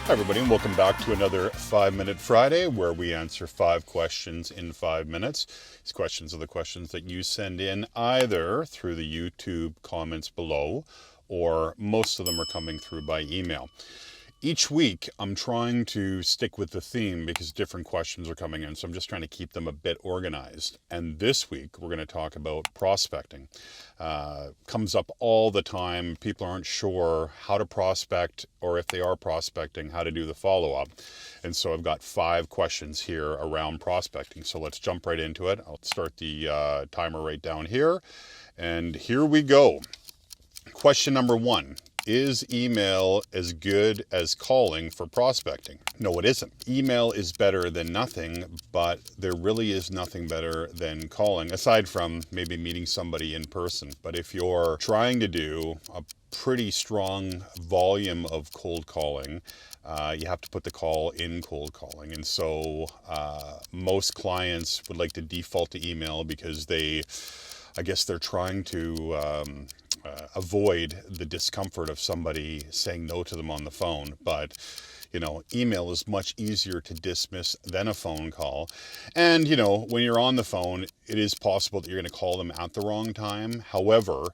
Hi everybody, and welcome back to another 5-Minute Friday where we answer 5 questions in 5 minutes. These questions are the questions that you send in either through the YouTube comments below, or most of them are coming through by email. Each week I'm trying to stick with the theme because different questions are coming in, so I'm just trying to keep them a bit organized. And this week we're going to talk about prospecting. Comes up all the time. People aren't sure how to prospect, or if they are prospecting, how to do the follow-up. And so I've got 5 questions here around prospecting. So let's jump right into it. I'll start the timer right down here. And here we go. Question number 1. Is email as good as calling for prospecting? No, it isn't. Email is better than nothing, but there really is nothing better than calling, aside from maybe meeting somebody in person. But if you're trying to do a pretty strong volume of cold calling, you have to put the call in cold calling. And so most clients would like to default to email because I guess they're trying to avoid the discomfort of somebody saying no to them on the phone. But email is much easier to dismiss than a phone call. And when you're on the phone, it is possible that you're going to call them at the wrong time. However,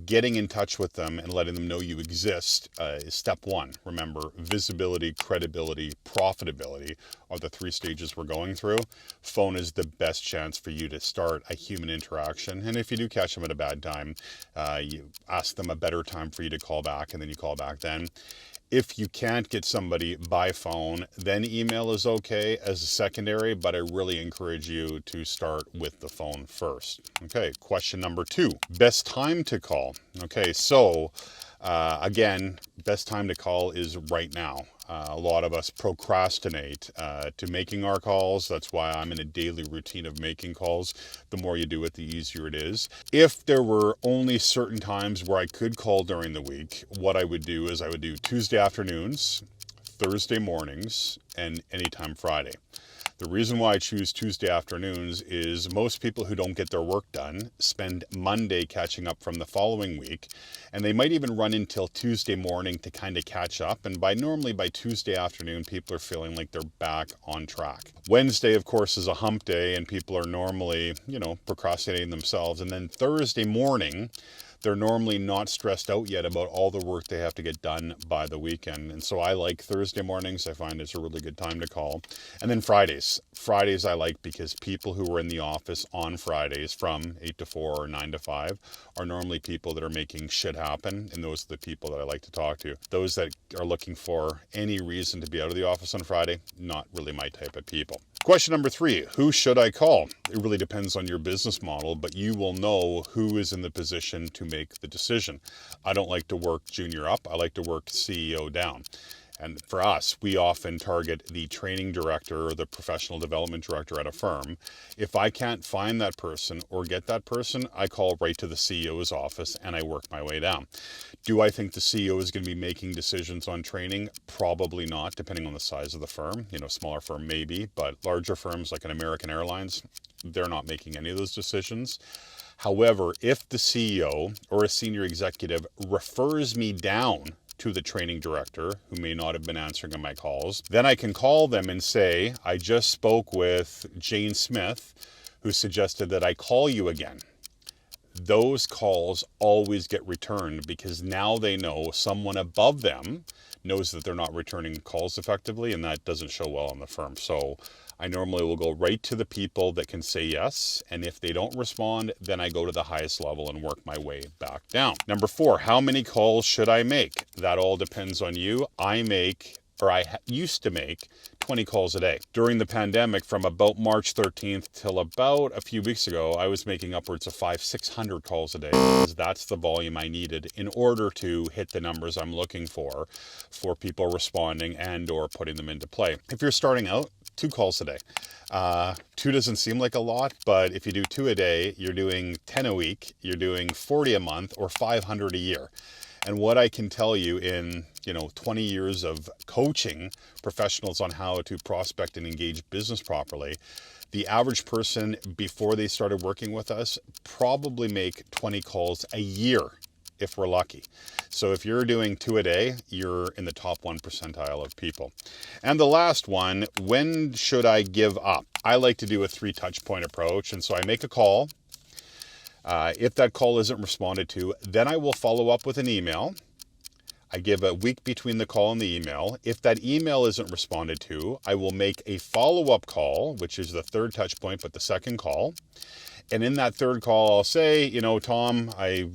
getting in touch with them and letting them know you exist is step 1. Remember, visibility, credibility, profitability are the 3 stages we're going through. Phone is the best chance for you to start a human interaction. And if you do catch them at a bad time, you ask them a better time for you to call back, and then you call back then. If you can't get somebody by phone, then email is okay as a secondary, but I really encourage you to start with the phone first. Okay, question number 2, best time to call. Okay, so again, best time to call is right now. A lot of us procrastinate to making our calls. That's why I'm in a daily routine of making calls. The more you do it, the easier it is. If there were only certain times where I could call during the week, what I would do is I would do Tuesday afternoons, Thursday mornings, and anytime Friday. The reason why I choose Tuesday afternoons is most people who don't get their work done spend Monday catching up from the following week, and they might even run until Tuesday morning to kind of catch up. And normally by Tuesday afternoon, people are feeling like they're back on track. Wednesday, of course, is a hump day, and people are normally, procrastinating themselves. And then Thursday morning, they're normally not stressed out yet about all the work they have to get done by the weekend. And so I like Thursday mornings. I find it's a really good time to call. And then Fridays. Fridays I like because people who are in the office on Fridays from 8 to 4 or 9 to 5 are normally people that are making shit happen. And those are the people that I like to talk to. Those that are looking for any reason to be out of the office on Friday, not really my type of people. Question number 3, who should I call? It really depends on your business model, but you will know who is in the position to make the decision. I don't like to work junior up. I like to work CEO down. And for us, we often target the training director or the professional development director at a firm. If I can't find that person or get that person, I call right to the CEO's office and I work my way down. Do I think the CEO is going to be making decisions on training? Probably not, depending on the size of the firm. Smaller firm maybe, but larger firms like an American Airlines, they're not making any of those decisions. However, if the CEO or a senior executive refers me down to the training director, who may not have been answering my calls, then I can call them and say, I just spoke with Jane Smith, who suggested that I call you again. Those calls always get returned because now they know someone above them knows that they're not returning calls effectively, and that doesn't show well on the firm. So I normally will go right to the people that can say yes, and if they don't respond, then I go to the highest level and work my way back down. Number 4, how many calls should I make? That all depends on you. I used to make 20 calls a day. During the pandemic, from about March 13th till about a few weeks ago, I was making upwards of 500-600 calls a day because that's the volume I needed in order to hit the numbers I'm looking for people responding and or putting them into play. If you're starting out, 2 calls a day. 2 doesn't seem like a lot, but if you do 2 a day, you're doing 10 a week, you're doing 40 a month, or 500 a year. And what I can tell you in 20 years of coaching professionals on how to prospect and engage business properly, the average person before they started working with us probably make 20 calls a year if we're lucky. So if you're doing 2 a day, you're in the top 1 percentile of people. And the last one, when should I give up? I like to do a 3 touch point approach. And so I make a call. If that call isn't responded to, then I will follow up with an email. I give a week between the call and the email. If that email isn't responded to, I will make a follow-up call, which is the 3rd touch point, but the 2nd call. And in that 3rd call, I'll say, you know, Tom, I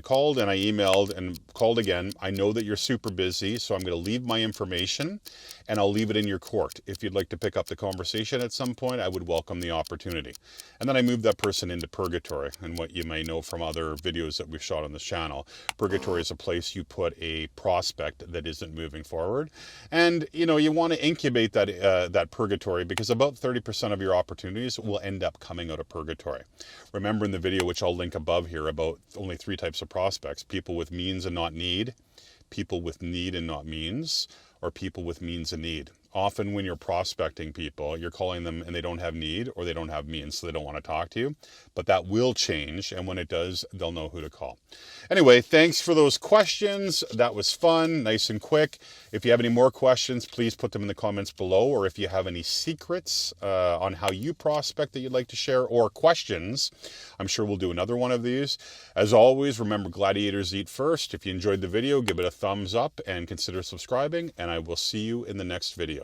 called and I emailed and called again. I know that you're super busy, so I'm going to leave my information and I'll leave it in your court. If you'd like to pick up the conversation at some point, I would welcome the opportunity. And then I move that person into purgatory. And what you may know from other videos that we've shot on this channel, purgatory is a place you put a prospect that isn't moving forward. And, you know, you want to incubate that purgatory, because about 30% of your opportunities will end up coming out of purgatory. Remember in the video, which I'll link above here, about only 3 types of prospects: people with means and not need, people with need and not means, or people with means and need. Often when you're prospecting people, you're calling them and they don't have need or they don't have means, so they don't want to talk to you. But that will change, and when it does, they'll know who to call. Anyway, thanks for those questions. That was fun, nice and quick. If you have any more questions, please put them in the comments below, or if you have any secrets on how you prospect that you'd like to share, or questions, I'm sure we'll do another one of these. As always, remember, gladiators eat first. If you enjoyed the video, give it a thumbs up and consider subscribing, and I will see you in the next video.